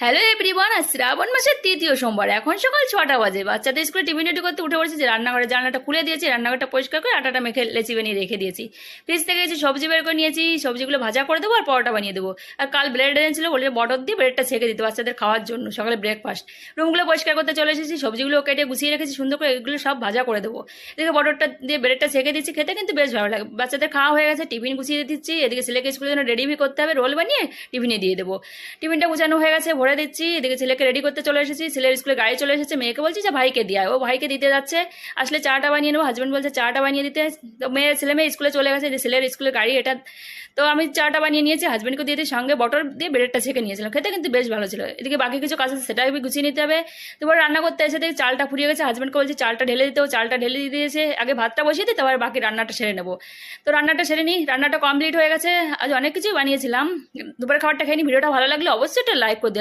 Hello everyone, আজ শ্রাবণ মাসের তৃতীয় সোমবার। এখন সকাল 6টা বাজে। বাচ্চাদের স্কুলে টিফিন রেডি করতে উঠে পড়েছি। যে রান্নাঘরে জানলাটা খুলে দিয়েছি, রান্নাঘরটা পরিষ্কার করে আটাটা মেখে লেচি বানিয়ে রেখে দিয়েছি। ফ্রিজ থেকে এসে সবজি বের করে নিয়েছি, সবজিগুলো ভাজা করে দেবো আর পরোটা বানিয়ে দেবো। আর কাল ব্রেড এনেছিল, বলে বটর দিয়ে ব্রেডটা ছেঁকে দিতে বাচ্চাদের খাওয়ার জন্য সকালে ব্রেকফাস্ট। রুমগুলো পরিষ্কার করতে চলে এসেছি, সবজিগুলো কেটে গুছিয়ে রেখেছি সুন্দর করে, এগুলো সব ভাজা করে দেবো। এদিকে বটরটা দিয়ে ব্রেডটা ছেঁকে দিচ্ছি, খেতে কিন্তু বেশ ভালো লাগে। বাচ্চাদের খাওয়া হয়ে গেছে, টিফিন গুছিয়ে দিচ্ছি। এদিকে ছেলেকে স্কুলের জন্য রেডি করতে হবে, রোল বানিয়ে টিফিনে দিয়ে দেবো। টিফিনটা গুছানো হয়ে গেছে, ভরে দিচ্ছি। এদিকে ছেলেকে রেডি করতে চলে এসেছি, ছেলের স্কুলে গাড়ি চলে এসেছে। মেয়েকে বলছি যে ভাইকে দিয়ে আয়, ও ভাইকে দিতে যাচ্ছে। আসলে চাটা বানিয়ে নেবো, হাজব্যান্ড বলছে চাটা বানিয়ে দিতে। তো ছেলে মেয়ে স্কুলে চলে গেছে, যে ছেলের স্কুলের গাড়ি এটা। তো আমি চাটা বানিয়ে নিয়েছি, হাজব্যান্ডকে দিয়ে সঙ্গে বটর দিয়ে ব্রেডটা ছেঁকে নিয়েছিলাম, খেতে কিন্তু বেশ ভালো ছিল। এদিকে বাকি কিছু কাজ আছে, সেটাই গুছিয়ে নিতে হবে। তারপর রান্না করতে এসে দেখি চালটা ফুরিয়ে গেছে, হাজব্যান্ডকে বলছি চালটা ঢেলে দিতে, ও চালটা ঢেলে দিয়েছে। আগে ভাতটা বসিয়ে দিই, তারপর বাকি রান্নাটা সেরে নেবো। তো রান্নাটা সেরে নিই, রান্নাটা কমপ্লিট হয়ে গেছে। আজ অনেক কিছুই বানিয়েছিলাম। দুপুরের খাবারটা খেয়ে নিই। ভিডিওটা ভালো লাগলে অবশ্যই একটা লাইক করে দিও।